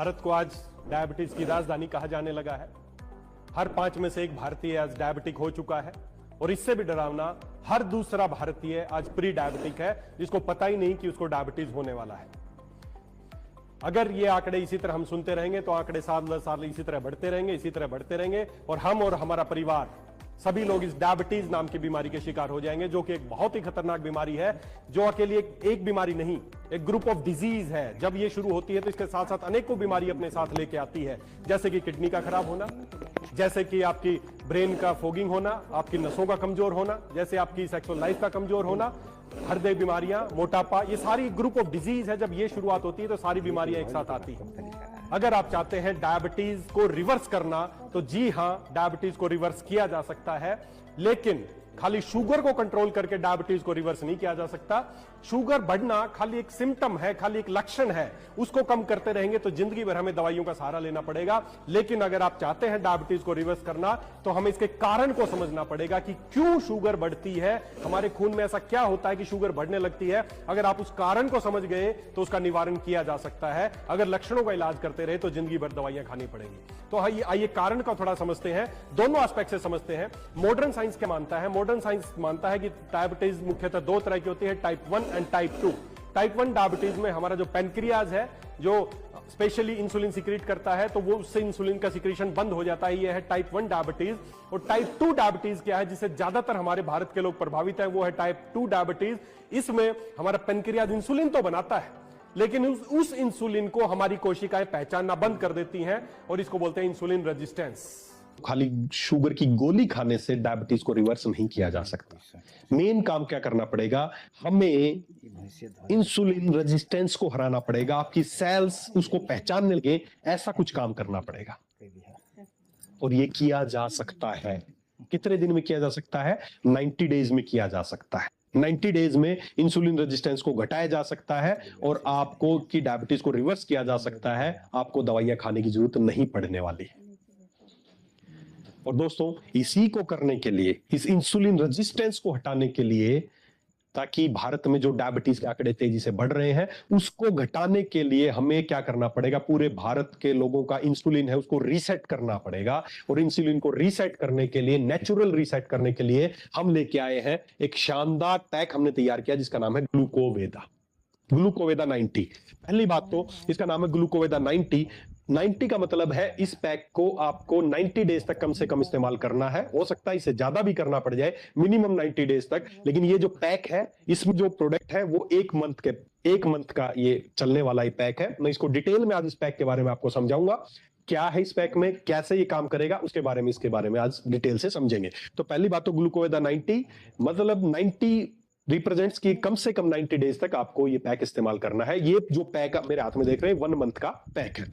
भारत को आज डायबिटीज की राजधानी कहा जाने लगा है। हर 5 में से एक भारतीय आज डायबिटिक हो चुका है और इससे भी डरावना हर दूसरा भारतीय आज प्री डायबिटिक है, जिसको पता ही नहीं कि उसको डायबिटीज होने वाला है। अगर ये आंकड़े इसी तरह हम सुनते रहेंगे तो आंकड़े साल दर साल इसी तरह बढ़ते रहेंगे और हम और हमारा परिवार सभी लोग इस डायबिटीज नाम की बीमारी के शिकार हो जाएंगे, जो कि एक बहुत ही खतरनाक बीमारी है, जो अकेली एक बीमारी नहीं, एक ग्रुप ऑफ डिजीज है। जब ये शुरू होती है तो इसके साथ साथ अनेकों बीमारी अपने साथ लेके आती है, जैसे कि किडनी का खराब होना, जैसे कि आपकी ब्रेन का फोगिंग होना, आपकी नसों का कमजोर होना, जैसे आपकी सेक्सुअल लाइफ का कमजोर होना, हृदय बीमारियां, मोटापा, ये सारी ग्रुप ऑफ डिजीज है। जब ये शुरुआत होती है तो सारी बीमारियां एक साथ आती हैं। अगर आप चाहते हैं डायबिटीज को रिवर्स करना तो जी हां, डायबिटीज को रिवर्स किया जा सकता है, लेकिन खाली शुगर को कंट्रोल करके डायबिटीज को रिवर्स नहीं किया जा सकता। शुगर बढ़ना खाली एक सिम्टम है, खाली एक लक्षण है, उसको कम करते रहेंगे तो जिंदगी भर हमें दवाइयों का सहारा लेना पड़ेगा। लेकिन अगर आप चाहते हैं डायबिटीज को रिवर्स करना तो हमें इसके कारण को समझना पड़ेगा कि क्यों शुगर बढ़ती है, हमारे खून में ऐसा क्या होता है कि शुगर बढ़ने लगती है। अगर आप उस कारण को समझ गए तो उसका निवारण किया जा सकता है। अगर लक्षणों का इलाज करते रहे तो जिंदगी भर दवाइयां खानी पड़ेंगी। तो आइए कारण का थोड़ा समझते हैं, दोनों एस्पेक्ट से समझते हैं। मॉडर्न साइंस क्या मानता है? मॉडर्न साइंस मानता है कि डायबिटीज मुख्यतः 2 तरह की होती है, type 1 and type 2। Type 1 diabetes में हमारा जो पेनक्रियाज है, जो स्पेशली इंसुलिन सिक्रीट करता है, तो वो उससे इंसुलिन का सिक्रीशन बंद हो जाता है, ये है टाइप 1 डायबिटीज। और टाइप 2 डायबिटीज क्या है, जिससे ज्यादातर हमारे भारत के लोग प्रभावित है, वो है टाइप 2 डायबिटीज। इसमें हमारा पेनक्रियाज इंसुलिन तो बनाता है, लेकिन उस इंसुलिन को हमारी कोशिकाएं पहचानना बंद कर देती हैं और इसको बोलते हैं इंसुलिन रेजिस्टेंस। खाली शुगर की गोली खाने से डायबिटीज को रिवर्स नहीं किया जा सकता। मेन काम क्या करना पड़ेगा, हमें इंसुलिन रेजिस्टेंस को हराना पड़ेगा, आपकी सेल्स उसको पहचानने लगे, ऐसा कुछ काम करना पड़ेगा। और ये किया जा सकता है। कितने दिन में किया जा सकता है? 90 डेज में किया जा सकता है। 90 डेज में इंसुलिन रेजिस्टेंस को घटाया जा सकता है और आपको की डायबिटीज को रिवर्स किया जा सकता है। आपको दवाइयां खाने की जरूरत नहीं पड़ने वाली है। और दोस्तों, इसी को करने के लिए, इस इंसुलिन रेजिस्टेंस को हटाने के लिए, ताकि भारत में जो डायबिटीज के आंकड़े तेजी से बढ़ रहे हैं उसको घटाने के लिए हमें क्या करना पड़ेगा, पूरे भारत के लोगों का इंसुलिन है उसको रीसेट करना पड़ेगा। और इंसुलिन को रीसेट करने के लिए, नेचुरल रीसेट करने के लिए हम लेके आए हैं एक शानदार पैक हमने तैयार किया जिसका नाम है ग्लूकोवेदा। ग्लूकोवेदा 90। पहली बात तो इसका नाम है ग्लूकोवेदा 90। 90 का मतलब है इस पैक को आपको 90 डेज तक कम से कम इस्तेमाल करना है। हो सकता है इससे ज्यादा भी करना पड़ जाए, मिनिमम 90 डेज तक। लेकिन ये जो पैक है, इसमें जो प्रोडक्ट है वो एक मंथ का ये चलने वाला ये पैक है। मैं इसको डिटेल में आज इस पैक के बारे में आपको समझाऊंगा, क्या है इस पैक में, कैसे ये काम करेगा, उसके बारे में आज डिटेल से समझेंगे। तो पहली बात तो ग्लूकोवेदा 90 मतलब 90 रिप्रेजेंट्स की कम से कम 90 डेज तक आपको ये पैक इस्तेमाल करना है। ये जो पैक आप मेरे हाथ में देख रहे हैं 1 मंथ का पैक है।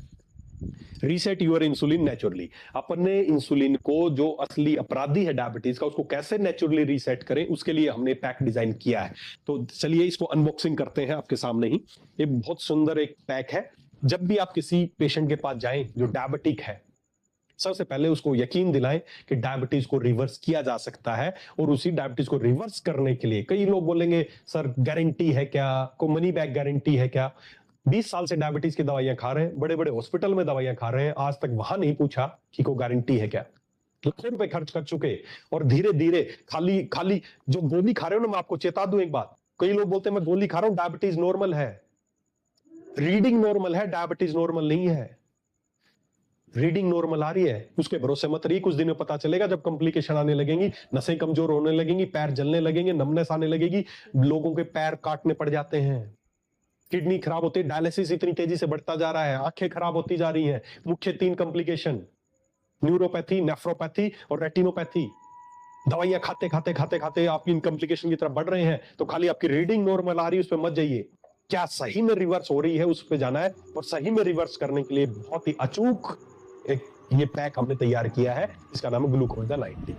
Reset your insulin naturally. अपने इंसुलिन को, जो असली अपराधी है डायबिटीज का, उसको कैसे नेचुरली रीसेट करें, उसके लिए हमने पैक डिजाइन किया है। तो चलिए इसको अनबॉक्सिंग करते हैं आपके सामने ही। ये बहुत सुंदर एक पैक है। जब भी आप किसी पेशेंट के पास जाएं जो डायबिटिक है, सबसे पहले उसको यकीन दिलाएं कि डायबिटीज को रिवर्स किया जा सकता है। और उसी डायबिटीज को रिवर्स करने के लिए कई लोग बोलेंगे सर गारंटी है क्या, को मनी बैक गारंटी है क्या? 20 साल से डायबिटीज की दवाइयां खा रहे हैं, बड़े बड़े हॉस्पिटल में दवाइयां खा रहे हैं, आज तक वहां नहीं पूछा कि कोई गारंटी है क्या। लाखों रुपए खर्च कर चुके और धीरे धीरे खाली जो गोली खा रहे हो ना, मैं आपको चेता दूं एक बात, कई लोग बोलते हैं मैं गोली खा रहा हूं, डायबिटीज नॉर्मल है। रीडिंग नॉर्मल है, डायबिटीज नॉर्मल नहीं है। रीडिंग नॉर्मल आ रही है, उसके भरोसे मत रही। कुछ दिन में पता चलेगा जब कॉम्प्लिकेशन आने लगेंगी, नसें कमजोर होने लगेंगी, पैर जलने लगेंगे, नमनेस आने लगेगी, लोगों के पैर काटने पड़ जाते हैं, किडनी खराब होती है, डायलिसिस इतनी तेजी से बढ़ता जा रहा है, आंखें खराब होती जा रही हैं। मुख्य 3 कॉम्प्लिकेशन, न्यूरोपैथी, नेफ्रोपैथी और रेटिनोपैथी। दवाइयां खाते आप इन कॉम्प्लिकेशन की तरफ बढ़ रहे हैं। तो खाली आपकी रीडिंग नॉर्मल आ रही है उस पर मत जाइए, क्या सही में रिवर्स हो रही है उस पर जाना है। और सही में रिवर्स करने के लिए बहुत ही अचूक एक ये पैक हमने तैयार किया है, इसका नाम है ग्लूकोवेदा 90।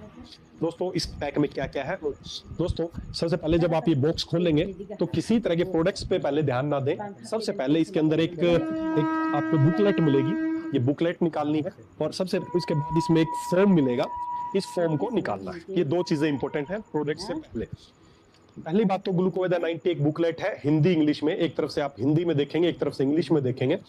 दोस्तों, इस पैक में क्या क्या है? दोस्तों, सबसे पहले जब आप ये बॉक्स खोलेंगे तो किसी तरह के प्रोडक्ट्स पे पहले ध्यान ना दें। सबसे पहले इसके अंदर एक आपको बुकलेट मिलेगी, ये बुकलेट निकालनी है। और सबसे इसके बाद इसमें एक फॉर्म मिलेगा, इस फॉर्म को निकालना है। ये 2 चीजें इंपॉर्टेंट है प्रोडक्ट से पहले। पहली बात तो ग्लूकोवेदा 90 एक बुकलेट है, हिंदी इंग्लिश में। एक तरफ से आप हिंदी में देखेंगे, एक तरफ से इंग्लिश में देखेंगे।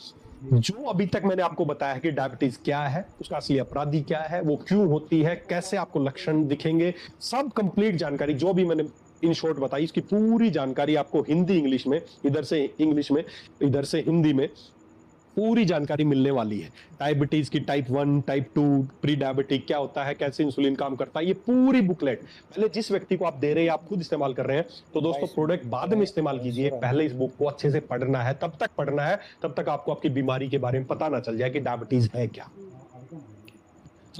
जो अभी तक मैंने आपको बताया है कि डायबिटीज क्या है, उसका असली अपराधी क्या है, वो क्यों होती है, कैसे आपको लक्षण दिखेंगे, सब कंप्लीट जानकारी जो भी मैंने इन शॉर्ट बताई, इसकी पूरी जानकारी आपको हिंदी इंग्लिश में, इधर से इंग्लिश में, इधर से हिंदी में पूरी जानकारी मिलने वाली है। डायबिटीज की टाइप 1, टाइप 2, प्री डायबिटिक क्या होता है, कैसे इंसुलिन काम करता है, ये पूरी बुकलेट पहले जिस व्यक्ति को आप दे रहे हैं, आप खुद इस्तेमाल कर रहे हैं, तो दोस्तों प्रोडक्ट बाद में इस्तेमाल कीजिए, पहले इस बुक को अच्छे से पढ़ना है, तब तक पढ़ना है, तब तक आपको आपकी बीमारी के बारे में पता ना चल जाए कि डायबिटीज है क्या।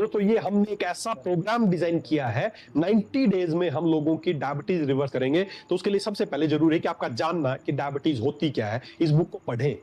तो ये हमने एक ऐसा प्रोग्राम डिजाइन किया है, 90 डेज में हम लोगों की डायबिटीज रिवर्स करेंगे। तो उसके लिए सबसे पहले जरूरी है कि आपका जानना कि डायबिटीज होती क्या है। इस बुक को पढ़ें,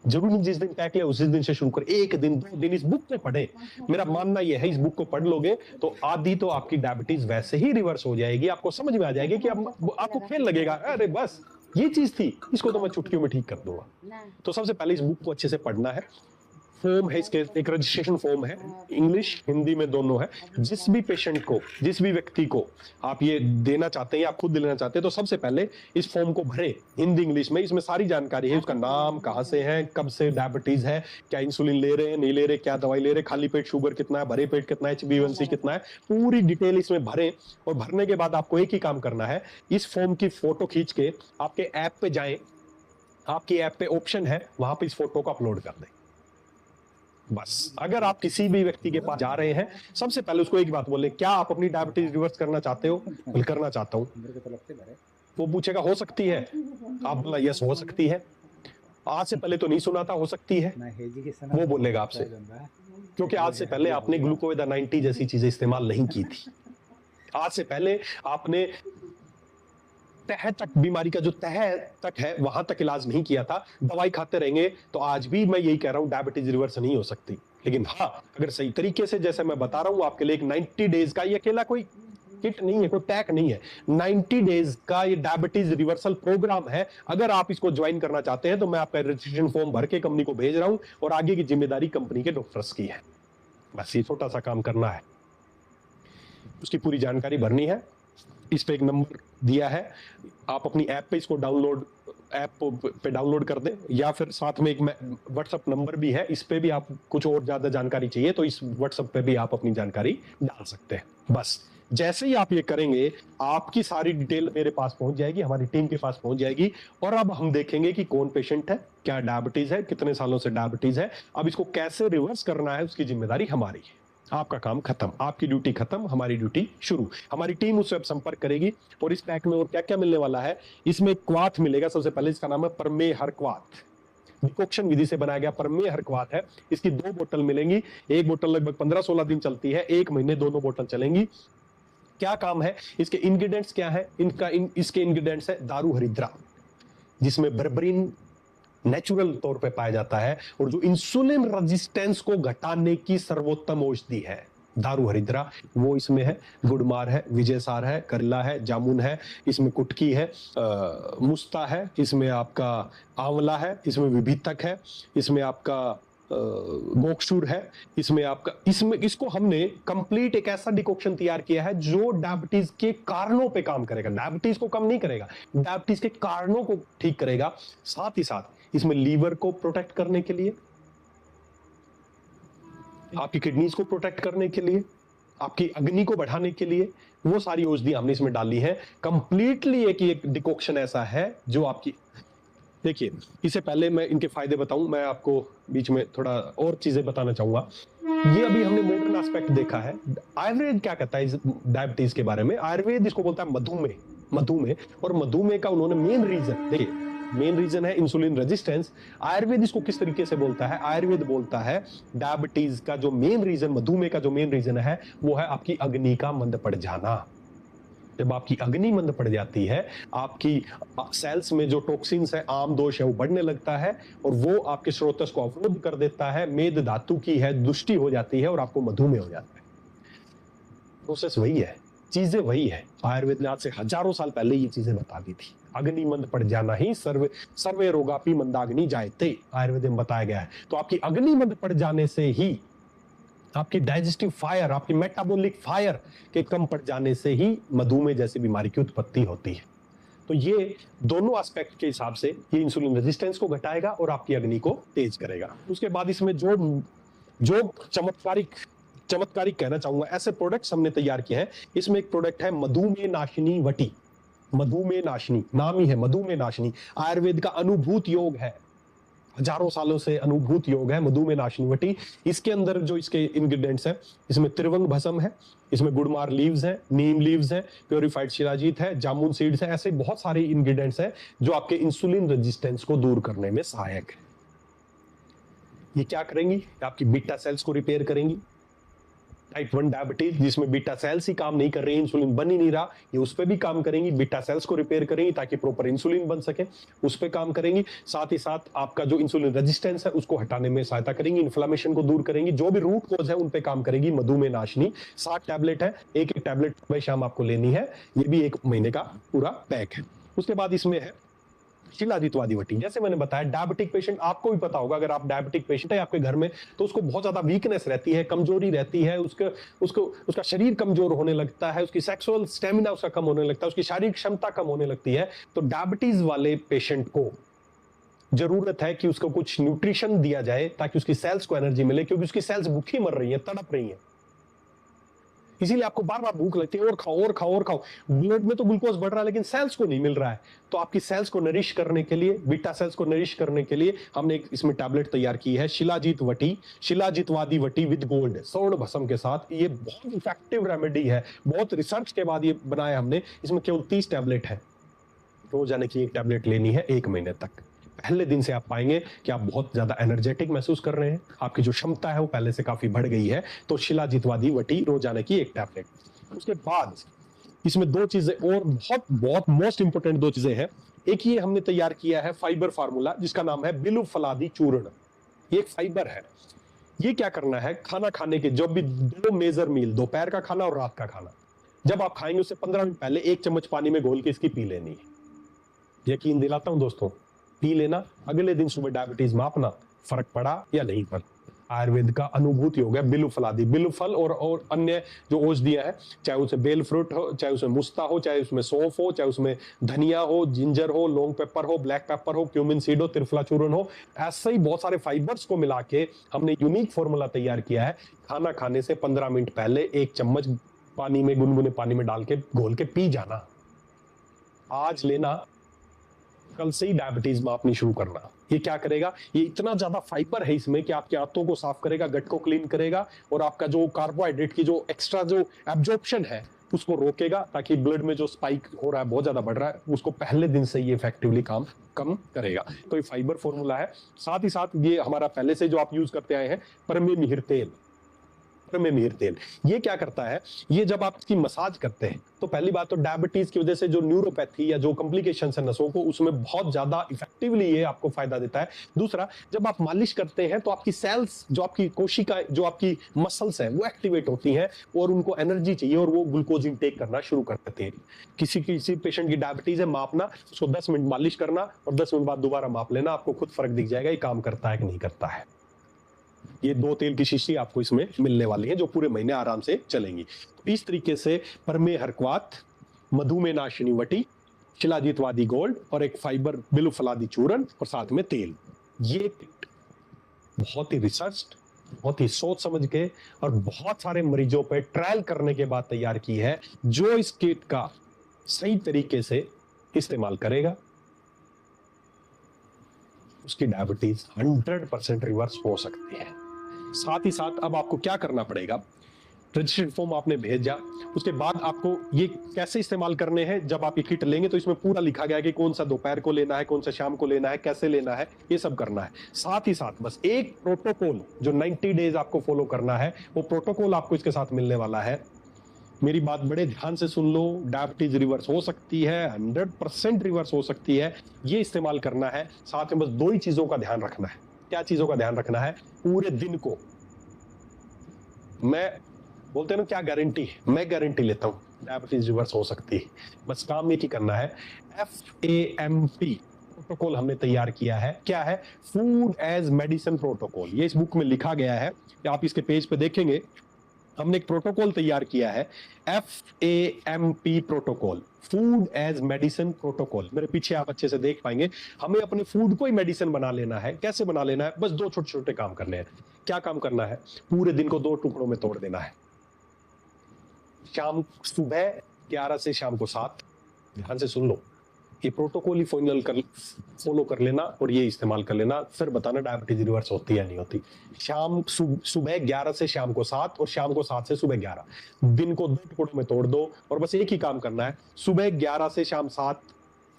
जरूर नहीं जिस दिन तय किया उसी दिन से शुरू करें, 1 दिन 2 दिन इस बुक को पढ़ें। मेरा मानना यह है, इस बुक को पढ़ लोगे तो आधी तो आपकी डायबिटीज वैसे ही रिवर्स हो जाएगी। आपको समझ में आ जाएगी कि आपको खेल लगेगा, अरे बस ये चीज थी, इसको तो मैं चुटकियों में ठीक कर दूंगा। तो सबसे पहले इस बुक को अच्छे से पढ़ना है। फॉर्म है इसके, एक रजिस्ट्रेशन फॉर्म है, इंग्लिश हिंदी में दोनों है। जिस भी पेशेंट को, जिस भी व्यक्ति को आप ये देना चाहते हैं या आप खुद लेना चाहते हैं, तो सबसे पहले इस फॉर्म को भरें हिंदी इंग्लिश में। इसमें सारी जानकारी है, उसका नाम, कहां से है, कब से डायबिटीज है, क्या इंसुलिन ले रहे हैं, नहीं ले रहे, क्या दवाई ले रहे, खाली पेट शुगर कितना है, भरे पेट कितना है, HbA1c कितना है, पूरी डिटेल इसमें भरें। और भरने के बाद आपको एक ही काम करना है, इस फॉर्म की फोटो खींच के आपके ऐप पे जाएं, आपकी ऐप पे ऑप्शन है, वहां पे इस फोटो को अपलोड कर दें। बस अगर आप किसी भी व्यक्ति के पास जा रहे हैं, सबसे पहले उसको एक बात बोले, क्या आप अपनी डायबिटीज रिवर्स करना चाहते हो? बोले करना चाहता हूं। वो पूछेगा हो सकती है, आप बोला यस हो सकती है। आज से पहले तो नहीं सुना था, हो सकती है, वो बोलेगा आपसे, क्योंकि आज से पहले आपने ग्लूकोवेदा 90 जैसी चीजें इस्तेमाल नहीं की थी। आज से पहले आपने तह तक, बीमारी का जो तह तक है वहां तक इलाज नहीं किया था। दवाई खाते रहेंगे तो आज भी मैं यही कह रहा हूं, डायबिटीज रिवर्स नहीं हो सकती। लेकिन हाँ, अगर सही तरीके से, जैसे मैं बता रहा हूं आपके लिए, एक 90 डेज का, ये अकेला कोई किट नहीं है, कोई पैक नहीं है, 90 डेज का ये डायबिटीज रिवर्सल प्रोग्राम है। अगर आप इसको ज्वाइन करना चाहते हैं तो मैं आपका रजिस्ट्रेशन फॉर्म भर के कंपनी को भेज रहा हूं, और आगे की जिम्मेदारी कंपनी के डॉक्टर्स की है। बस ये छोटा सा काम करना है, उसकी पूरी जानकारी भरनी है। इस पे एक नंबर दिया है, आप अपनी ऐप पे इसको डाउनलोड, ऐप पे डाउनलोड कर दें, या फिर साथ में एक व्हाट्सएप नंबर भी है, इस पे भी आप कुछ और ज्यादा जानकारी चाहिए तो इस व्हाट्सएप पे भी आप अपनी जानकारी डाल सकते हैं। बस जैसे ही आप ये करेंगे, आपकी सारी डिटेल मेरे पास पहुंच जाएगी, हमारी टीम के पास पहुंच जाएगी, और अब हम देखेंगे कि कौन पेशेंट है, क्या डायबिटीज है, कितने सालों से डायबिटीज है, अब इसको कैसे रिवर्स करना है, उसकी जिम्मेदारी हमारी है। आपका काम खत्म, आपकी ड्यूटी खत्म, हमारी ड्यूटी शुरू। हमारी टीम उससे संपर्क करेगी। और इस पैक में और क्या क्या मिलने वाला है, इसमें क्वाथ मिलेगा। सबसे पहले इसका नाम है परमेहर क्वाथ, डिकॉक्शन विधि से बनाया गया परमेहर क्वाथ है। इसकी 2 बोतल मिलेंगी, एक बोतल लगभग 15-16 दिन चलती है, 1 महीने दोनों बोतल चलेंगी। क्या काम है इसके, इंग्रेडिएंट्स क्या है इनका, इसके इंग्रेडिएंट्स है दारू हरिद्रा, जिसमें बर्बरीन नेचुरल तौर पे पाया जाता है, और जो इंसुलिन रेजिस्टेंस को घटाने की सर्वोत्तम औषधि है दारू हरिद्रा, वो इसमें है। गुड़मार है, विजयसार है, करेला है, जामुन है, इसमें कुटकी है, मुस्ता है, इसमें आपका आंवला है, इसमें विभितक है, इसमें आपका गोक्षूर है, इसमें आपका, इसमें इसको हमने कंप्लीट एक ऐसा डिकॉक्शन तैयार किया है जो डायबिटीज के कारणों पे काम करेगा। डायबिटीज को कम नहीं करेगा, डायबिटीज के कारणों को ठीक करेगा। साथ ही साथ इसमें लीवर को प्रोटेक्ट करने के लिए, आपकी किडनीज को प्रोटेक्ट करने के लिए, आपकी अग्नि को बढ़ाने के लिए, वो सारी औषधि हमने इसमें डाली है। कंप्लीटली एक डिकॉक्शन ऐसा है जो आपकी, देखिए इससे पहले मैं इनके फायदे बताऊं, मैं आपको बीच में थोड़ा और चीजें बताना चाहूंगा। ये अभी हमने मॉडर्न एस्पेक्ट देखा है। आयुर्वेद क्या कहता है इस डायबिटीज के बारे में? आयुर्वेद इसको बोलता है मधुमेह, मधुमेह। और मधुमेह का उन्होंने मेन रीजन, देखिए मेन रीजन है इंसुलिन रेजिस्टेंस। आयुर्वेद इसको किस तरीके से बोलता है? आयुर्वेद बोलता है डायबिटीज का जो मेन रीजन, मधुमेह का जो मेन रीजन है, वो है आपकी अग्नि का मंद पड़ जाना। जब आपकी अग्नि मंद पड़ जाती है, आपकी सेल्स में जो टॉक्सिन्स है, आम दोष है, वो बढ़ने लगता है, और वो आपके स्रोतस को अवरुद्ध कर देता है, मेद धातु की है दुष्टि हो जाती है, और आपको मधुमेह हो जाता है। प्रोसेस वही है, चीजें वही है। आयुर्वेद ने आज से हजारों साल पहले ये चीजें बता दी थी। अग्नि मंद पड़ जाना ही सर्वे रोगापि मंदाग्नि जायते, आयुर्वेद में बताया गया है। तो आपकी अग्नि मंद पड़ जाने से ही, आपकी डाइजेस्टिव फायर, आपकी मेटाबॉलिक फायर के कम पड़ जाने से ही मधुमेह जैसी बीमारी की उत्पत्ति होती है। तो ये दोनों एस्पेक्ट के हिसाब से ये इंसुलिन रेजिस्टेंस को घटाएगा और आपकी अग्नि को तेज करेगा। उसके बाद इसमें जो जो चमत्कारिक कहना चाहूंगा, ऐसे प्रोडक्ट्स हमने तैयार किए हैं। इसमें एक प्रोडक्ट है मधुमेह नाशिनी वटी। मधुमेह नाशिनी नाम ही है, मधुमेह नाशिनी आयुर्वेद का अनुभूत योग है, हजारों सालों से अनुभूत योग है मधुमेह नाशिनी वटी। इसके अंदर जो इसके इंग्रेडिएंट्स है, इसमें त्रिवंग भस्म है, इसमें गुड़मार लीव्स है, नीम लीव्स है, प्योरीफाइड शिलाजीत है, जामुन सीड्स है, ऐसे बहुत सारे इंग्रेडिएंट्स हैं जो आपके इंसुलिन रेजिस्टेंस को दूर करने में सहायक है। ये क्या करेंगी? आपकी बीटा सेल्स को रिपेयर करेंगी। टाइप 1 डायबिटीज जिसमें बीटा सेल्स ही काम नहीं कर रही, इंसुलिन बन ही नहीं रहा, ये उस पर भी काम करेंगी। बीटा सेल्स को रिपेयर करेंगी ताकि प्रॉपर इंसुलिन बन सके, उस पर काम करेंगी। साथ ही साथ आपका जो इंसुलिन रेजिस्टेंस है उसको हटाने में सहायता करेंगी, इन्फ्लेमेशन को दूर करेंगी, जो भी रूट कॉज है उन पे काम करेगी। मधुमेह नाशिनी 7 टैबलेट है, एक एक टैबलेट सुबह शाम आपको लेनी है। ये भी 1 महीने का पूरा पैक है। उसके बाद इसमें है शिलाजीतवादी वटी। जैसे मैंने बताया, डायबिटिक पेशेंट, आपको भी पता होगा, अगर आप डायबिटिक पेशेंट है आपके घर में, तो उसको बहुत ज्यादा वीकनेस रहती है, कमजोरी रहती है, उसका शरीर कमजोर होने लगता है, उसकी सेक्सुअल स्टेमिना उसका कम होने लगता है, उसकी शारीरिक क्षमता कम होने लगती है। तो डायबिटीज वाले पेशेंट को जरूरत है कि उसको कुछ न्यूट्रिशन दिया जाए ताकि उसकी सेल्स को एनर्जी मिले, क्योंकि उसकी सेल्स भूखी मर रही है, तड़प रही है। इसीलिए आपको बार बार भूख लगती है, और खाओ और खाओ और खाओ। ब्लड में तो ग्लूकोज बढ़ रहा है लेकिन सेल्स को नहीं मिल रहा है। तो आपकी सेल्स को नरिश करने के लिए, बीटा सेल्स को नरिश करने के लिए हमने एक इसमें टैबलेट तैयार की है, शिलाजीत वटी, शिलाजीतवादी वटी विद गोल्ड, स्वर्ण भस्म के साथ। ये बहुत इफेक्टिव रेमेडी है, बहुत रिसर्च के बाद ये बनाया हमने। इसमें केवल 30 टैबलेट है, रोजाना की 1 टैबलेट लेनी है 1 महीने तक। पहले दिन से आप पाएंगे कि आप बहुत ज्यादा एनर्जेटिक महसूस कर रहे हैं, आपकी जो क्षमता है वो पहले से काफी बढ़ गई है। तो शिलाजीतवादी वटी रोजाना की 1 टैबलेट। उसके बाद इसमें 2 चीजें और बहुत बहुत मोस्ट इंपोर्टेंट 2 चीजें हैं। एक ये हमने तैयार किया है फाइबर फार्मूला, जिसका नाम है बिलु फलादी चूर्ण। ये एक फाइबर है। ये क्या करना है, खाना खाने के जब भी 2 मेजर मील, दोपहर का खाना और रात का खाना, जब आप खाएंगे उससे 15 मिनट पहले 1 चम्मच पानी में घोल के इसकी पी लेनी है। यकीन दिलाता हूं दोस्तों, पी लेना, अगले दिन सुबह डायबिटीज मापना, फर्क पड़ा या नहीं पड़ा। आयुर्वेद का अनुभूति हो गया बिलु फलादी। बिलु फल और अन्य जो औषधियां है, चाहे उसमें बेल फ्रूट हो, चाहे उसमें मुस्ता हो, चाहे उसमें सौंफ हो, चाहे उसमें धनिया हो, जिंजर हो, लॉन्ग पेपर हो, ब्लैक पेपर हो, क्यूमिन सीड हो, त्रिफला चूर्ण हो, ऐसे ही बहुत सारे फाइबर्स को मिला के हमने यूनिक फॉर्मूला तैयार किया है। खाना खाने से 15 मिनट पहले 1 चम्मच पानी में, गुनगुने पानी में डाल के घोल के पी जाना। आज लेना, कल से ही डायबिटीज मापनी शुरू करना। ये क्या करेगा, ये इतना ज्यादा फाइबर है इसमें कि आपके आंतों को साफ करेगा, गट को क्लीन करेगा, और आपका जो कार्बोहाइड्रेट की जो एक्स्ट्रा जो एब्जॉर्प्शन है उसको रोकेगा, ताकि ब्लड में जो स्पाइक हो रहा है, बहुत ज्यादा बढ़ रहा है, उसको पहले दिन से ये इफेक्टिवली काम कम करेगा। तो ये फाइबर फॉर्मूला है। साथ ही साथ ये हमारा पहले से जो आप यूज करते आए हैं परमे मिहिर तेल। में मिहिर तेल ये क्या करता है, ये जब आप इसकी मसाज करते हैं तो पहली बात तो डायबिटीज की वजह से जो न्यूरोपैथी या जो कॉम्प्लिकेशंस है नसों को, उसमें बहुत ज्यादा इफेक्टिवली ये आपको फायदा देता है। दूसरा, जब आप मालिश करते हैं तो आपकी सेल्स, जो आपकी कोशिका, जो आपकी मसल्स है, वो एक्टिवेट होती हैं और उनको एनर्जी चाहिए और वो ग्लूकोज इंटेक करना शुरू कर देते हैं। किसी पेशेंट की डायबिटीज है, मापना, उसको 10 मिनट मालिश करना और 10 मिनट बाद दोबारा माप लेना, आपको खुद फर्क दिख जाएगा ये काम करता है कि नहीं करता है। ये 2 तेल की शीशी आपको इसमें मिलने वाली है जो पूरे महीने आराम से चलेंगी। तो इस तरीके से परमे हरक्वात, मधुमेह नाशिनी वटी, शिलाजीतवादी गोल्ड और एक फाइबर बिलु फलादी चूर्ण और साथ में तेल, ये किट बहुत ही रिसर्च, बहुत ही सोच समझ के और बहुत सारे मरीजों पे ट्रायल करने के बाद तैयार की है। जो इस किट का सही तरीके से इस्तेमाल करेगा उसकी डायबिटीज 100% रिवर्स हो सकती है। साथ ही साथ अब आपको क्या करना पड़ेगा, रजिस्ट्रेशन फॉर्म आपने भेजा, उसके बाद आपको ये कैसे इस्तेमाल करने हैं। जब आप ये किट लेंगे तो इसमें पूरा लिखा गया है कि कौन सा दोपहर को लेना है, कौन सा शाम को लेना है, कैसे लेना है, ये सब करना है। साथ ही साथ बस एक प्रोटोकॉल जो 90 डेज आपको फॉलो करना है, वो प्रोटोकॉल आपको इसके साथ मिलने वाला है। मेरी बात बड़े ध्यान से सुन लो, डायबिटीज रिवर्स हो सकती है, 100% रिवर्स हो सकती है। ये इस्तेमाल करना है। साथ में बस 2 ही चीजों का ध्यान रखना है। क्या चीजों का ध्यान रखना है, पूरे दिन को, मैं बोलते हैं ना क्या गारंटी है, मैं गारंटी लेता हूं डायबिटीज रिवर्स हो सकती है। बस काम ये की करना है, FAMP प्रोटोकॉल हमने तैयार किया है। क्या है, फूड एज मेडिसिन प्रोटोकॉल। ये इस बुक में लिखा गया है, आप इसके पेज पे देखेंगे हमने एक प्रोटोकॉल तैयार किया है, FAMP protocol, food as medicine protocol. मेरे पीछे आप अच्छे से देख पाएंगे। हमें अपने फूड को ही मेडिसिन बना लेना है। कैसे बना लेना है? बस दो छोटे छोटे काम करने हैं। क्या काम करना है? पूरे दिन को 2 टुकड़ों में तोड़ देना है। सुबह 11 से शाम को 7, ध्यान से सुन लो, ये प्रोटोकॉल ही फॉलो कर लेना और ये इस्तेमाल कर लेना, फिर बताना डायबिटीज रिवर्स होती है नहीं होती। सुबह 11 से शाम को 7 और शाम को 7 से सुबह 11, दिन को 2 टुकड़ों में तोड़ दो और बस एक ही काम करना है, सुबह 11 से शाम 7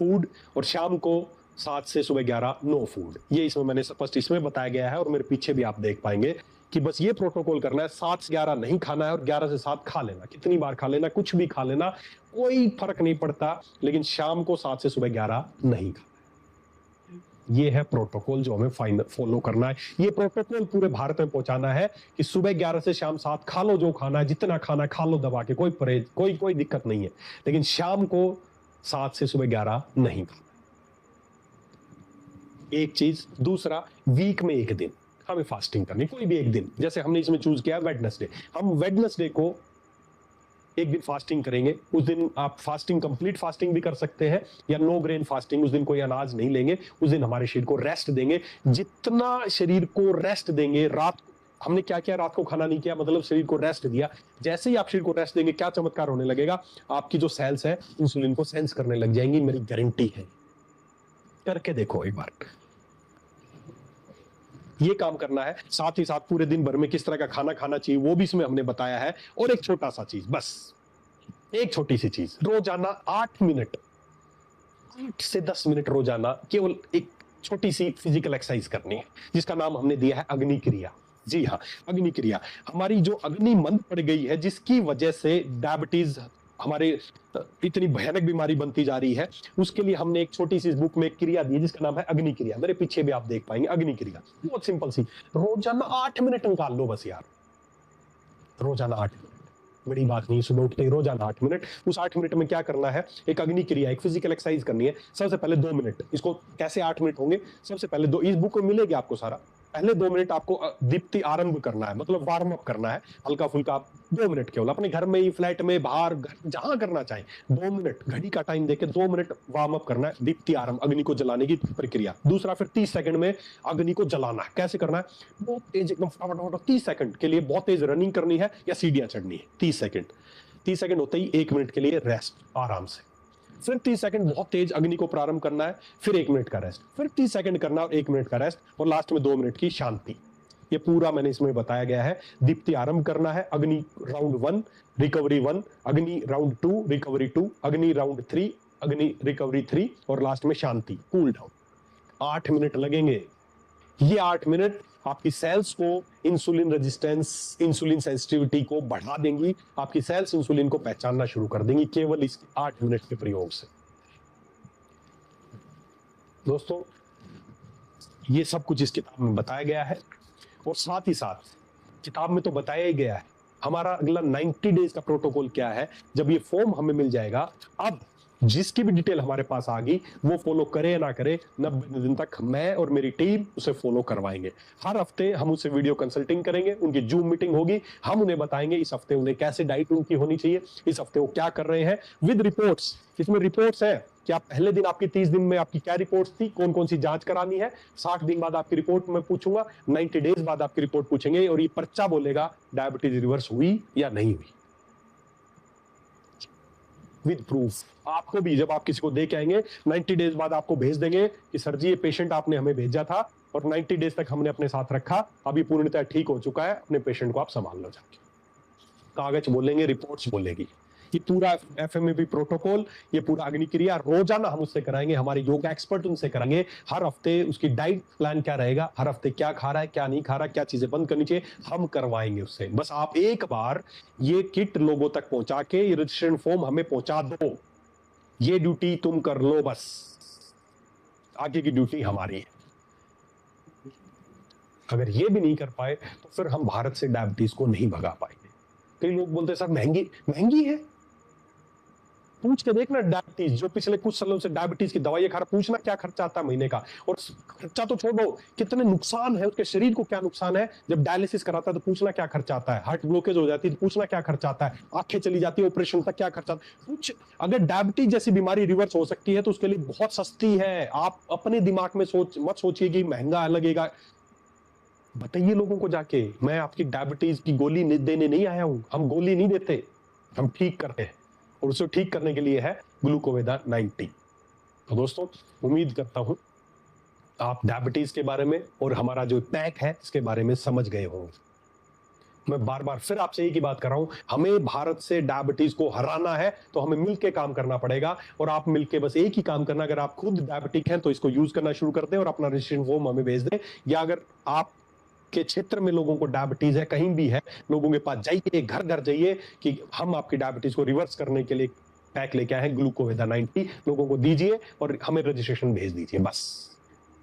फूड और शाम को 7 से सुबह 11 नो फूड। ये इसमें मैंने स्पष्ट इसमें बताया गया है और मेरे पीछे भी आप देख पाएंगे कि बस ये प्रोटोकॉल करना है। 7 से 11 नहीं खाना है और 11 से 7 खा लेना। कितनी बार खा लेना, कुछ भी खा लेना, कोई फर्क नहीं पड़ता, लेकिन शाम को 7 से सुबह 11 नहीं खाना। ये है प्रोटोकॉल जो हमें फॉलो करना है। ये प्रोटोकॉल पूरे भारत में पहुंचाना है कि सुबह 11 से शाम 7 खा लो, जो खाना है, जितना खाना खा लो दबा के, कोई परहेज, कोई दिक्कत नहीं है, लेकिन शाम को 7 से सुबह 11 नहीं खाना। एक चीज। दूसरा, वीक में एक दिन हमें फास्टिंग करनी, कोई भी एक दिन। जैसे हमने इसमें चूज किया वेडनेसडे, हम वेडनेसडे को एक दिन फास्टिंग करेंगे। उस दिन आप फास्टिंग, कंप्लीट फास्टिंग भी कर सकते हैं या नो ग्रेन फास्टिंग, उस दिन कोई अनाज नहीं लेंगे, उस दिन हमारे शरीर को रेस्ट देंगे। जितना शरीर को रेस्ट देंगे, रात हमने क्या किया, रात को खाना नहीं किया, मतलब शरीर को रेस्ट दिया। जैसे ही आप शरीर को रेस्ट देंगे, क्या चमत्कार होने लगेगा, आपकी जो सेल्स है इंसुलिन को सेंस करने लग जाएंगी। मेरी गारंटी है, करके देखो एक बार। ये काम करना है। साथ ही साथ पूरे दिन भर में किस तरह का खाना खाना चाहिए वो भी इसमें हमने बताया है। और एक छोटा सा चीज, बस एक छोटी सी चीज, रोजाना 8 मिनट, 8 से 10 मिनट रोजाना केवल एक छोटी सी फिजिकल एक्सरसाइज करनी है, जिसका नाम हमने दिया है अग्नि क्रिया। जी हाँ, अग्नि क्रिया। हमारी जो अग्नि मंद पड़ गई है, जिसकी वजह से डायबिटीज हमारे इतनी भयानक बीमारी बनती जा रही है, उसके लिए हमने एक छोटी सी बुक में एक क्रिया दी है जिसका नाम है अग्नि क्रिया। मेरे पीछे भी आप देख पाएंगे अग्नि क्रिया, बहुत सिंपल सी। रोजाना 8 मिनट निकाल लो बस यार, रोजाना 8 मिनट, बड़ी बात नहीं। सुबह उठते ही रोजाना 8 मिनट। उस 8 मिनट में क्या करना है, एक अग्नि क्रिया, एक फिजिकल एक्सरसाइज करनी है। सबसे पहले 2 मिनट, इसको कैसे 8 मिनट होंगे, सबसे पहले इस बुक में मिलेगी आपको सारा। पहले 2 मिनट आपको दीप्ति आरंभ करना है, मतलब वार्म अप करना है, हल्का फुल्का। आप 2 मिनट केवल अपने घर में ही, फ्लैट में, बाहर, जहां करना चाहे, 2 मिनट घड़ी का टाइम देके 2 मिनट वार्म अप करना है, दीप्ति आरंभ, अग्नि को जलाने की प्रक्रिया। दूसरा, फिर 30 सेकंड में अग्नि को जलाना है। कैसे करना है, बहुत तेज, एकदम फटाफट 30 सेकंड के लिए बहुत तेज रनिंग करनी है या सीढ़ियां चढ़नी है। 30 सेकंड होते ही 1 मिनट के लिए रेस्ट आराम से। फिर 30 सेकंड बहुत तेज अग्नि को प्रारंभ करना है, फिर 1 मिनट का रेस्ट, फिर 30 सेकंड करना और 1 मिनट का रेस्ट, और लास्ट में 2 मिनट की शांति। ये पूरा मैंने इसमें बताया गया है। दीप्ति आरंभ करना है, अग्नि राउंड 1 रिकवरी 1, अग्नि राउंड 2 रिकवरी 2, अग्नि राउंड 3 अग्नि रिकवरी 3, और लास्ट में शांति, कूल डाउन। 8 मिनट लगेंगे। ये 8 मिनट आपकी सेल्स को इंसुलिन रेजिस्टेंस, इंसुलिन सेंसिटिविटी को बढ़ा देंगी। आपकी सेल्स इंसुलिन को पहचानना शुरू कर देंगी केवल इस 8 मिनट के प्रयोग से। दोस्तों, ये सब कुछ इस किताब में बताया गया है, और साथ ही साथ किताब में तो बताया ही गया है। हमारा अगला 90 डेज का प्रोटोकॉल क्या है। जब ये फॉर्म हमें मिल जाएगा, अब जिसकी भी डिटेल हमारे पास आ गई, वो फॉलो करे या ना करे, 90 दिन तक मैं और मेरी टीम उसे फॉलो करवाएंगे। हर हफ्ते हम उससे वीडियो कंसल्टिंग करेंगे, उनकी जूम मीटिंग होगी, हम उन्हें बताएंगे इस हफ्ते उन्हें कैसे डाइट उनकी होनी चाहिए, इस हफ्ते वो क्या कर रहे हैं, विद रिपोर्ट्स। इसमें रिपोर्ट्स है कि आप पहले दिन, आपकी 30 दिन में आपकी क्या रिपोर्ट्स थी, कौन कौन सी जांच करानी है। 60 दिन बाद आपकी रिपोर्ट मैं पूछूंगा, 90 डेज बाद आपकी रिपोर्ट पूछेंगे, और ये पर्चा बोलेगा डायबिटीज रिवर्स हुई या नहीं हुई, विद प्रूफ। आपको भी, जब आप किसी को दे के आएंगे, 90 डेज बाद आपको भेज देंगे कि सर जी ये पेशेंट आपने हमें भेजा था और 90 डेज तक हमने अपने साथ रखा, अभी पूर्णतः ठीक हो चुका है, अपने पेशेंट को आप संभाल लो जाके। कागज बोलेंगे, रिपोर्ट्स बोलेगी। ये पूरा FMAP प्रोटोकॉल, ये पूरा अग्नि क्रिया रोजाना हम उससे कराएंगे, हमारे योगा एक्सपर्ट उनसे कराएंगे। हर हफ्ते उसकी डाइट प्लान क्या रहेगा, हर हफ्ते क्या खा रहा है, क्या नहीं खा रहा, क्या चीजें बंद करनी चाहिए, हम करवाएंगे उससे। बस आप एक बार ये किट लोगों तक पहुंचा के, ये रजिस्ट्रेशन फॉर्म हमें पहुंचा दो, ये ड्यूटी तुम कर लो, बस आगे की ड्यूटी हमारी है। अगर ये भी नहीं कर पाए तो फिर हम भारत से डायबिटीज को नहीं भगा पाएंगे। कई लोग बोलते हैं सर महंगी है, पूछ के देखना डायबिटीज, जो पिछले कुछ सालों से डायबिटीज की दवाई खा रहा, पूछना क्या खर्चा आता है महीने का। और खर्चा तो छोड़ो, कितने नुकसान है उसके शरीर को, क्या नुकसान है। जब डायलिसिस कराता है तो पूछना क्या खर्चा आता है, हार्ट ब्लॉकेज हो जाती है तो पूछना क्या खर्चा आता है, आंखें चली जाती है ऑपरेशन तक क्या खर्चा। कुछ अगर डायबिटीज जैसी बीमारी रिवर्स हो सकती है तो उसके लिए बहुत सस्ती है। आप अपने दिमाग में मत सोचिए कि महंगा लगेगा। बताइए लोगों को जाके, मैं आपकी डायबिटीज की गोली देने नहीं आया हूं, हम गोली नहीं देते, हम ठीक करते हैं। और उसे ठीक करने के लिए है ग्लूकोवेदा 90। तो दोस्तों, उम्मीद करता हूं आप डायबिटीज के बारे में और हमारा जो पैक है इसके बारे में समझ गए होंगे। मैं बार बार फिर आपसे एक ही बात कर रहा हूं, हमें भारत से डायबिटीज को हराना है तो हमें मिलके काम करना पड़ेगा। और आप मिलके बस एक ही काम करना, अगर आप खुद डायबिटिक हैं तो इसको यूज करना शुरू कर दें और अपना रजिस्ट्रेशन फॉर्म हमें भेज दें। या अगर आप के क्षेत्र में लोगों को डायबिटीज है, कहीं भी है, लोगों के पास जाइए, घर घर जाइए कि हम आपकी डायबिटीज को रिवर्स करने के लिए पैक लेके आए हैं ग्लूकोवेदा 90, लोगों को दीजिए और हमें रजिस्ट्रेशन भेज दीजिए। बस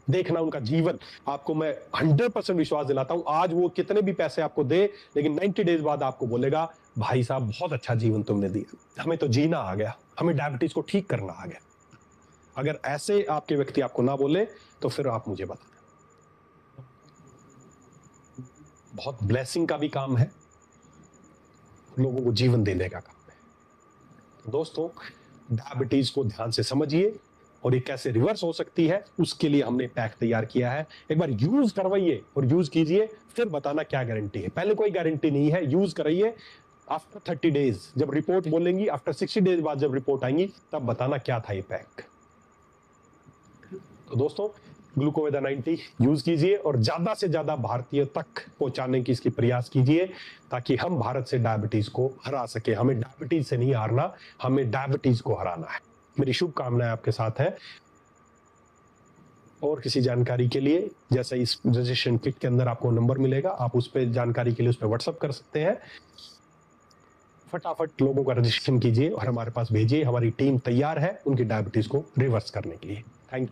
देखना उनका जीवन, आपको मैं 100% विश्वास दिलाता हूं, आज वो कितने भी पैसे आपको दे, लेकिन 90 डेज बाद आपको बोलेगा भाई साहब बहुत अच्छा जीवन तुमने दिया, हमें तो जीना आ गया, हमें डायबिटीज को ठीक करना आ गया। अगर ऐसे आपके व्यक्ति आपको ना बोले तो फिर आप मुझे बताएं। बहुत ब्लेसिंग का भी काम है, लोगों को जीवन देने का काम है। तो दोस्तों, डायबिटीज को ध्यान से समझिए और ये कैसे रिवर्स हो सकती है, उसके लिए हमने पैक तैयार किया है। एक बार यूज करवाइए और यूज कीजिए, फिर बताना क्या गारंटी है। पहले कोई गारंटी नहीं है, यूज कराइए। आफ्टर 30 डेज जब रिपोर्ट बोलेंगी, आफ्टर 60 डेज बाद जब रिपोर्ट आएंगी, तब बताना क्या था ये पैक। तो दोस्तों, ग्लूकोवेदा 90 यूज कीजिए और ज्यादा से ज्यादा भारतीय तक पहुंचाने की इसकी प्रयास कीजिए, ताकि हम भारत से डायबिटीज को हरा सके। हमें डायबिटीज से नहीं हारना, हमें डायबिटीज को हराना है। मेरी शुभकामनाएं आपके साथ है। और किसी जानकारी के लिए, जैसे इस रजिस्ट्रेशन किट के अंदर आपको नंबर मिलेगा, आप उस पर जानकारी के लिए उस पर व्हाट्सएप कर सकते हैं। फटाफट लोगों का रजिस्ट्रेशन कीजिए और हमारे पास भेजिए, हमारी टीम तैयार है उनकी डायबिटीज को रिवर्स करने के लिए। Thank you.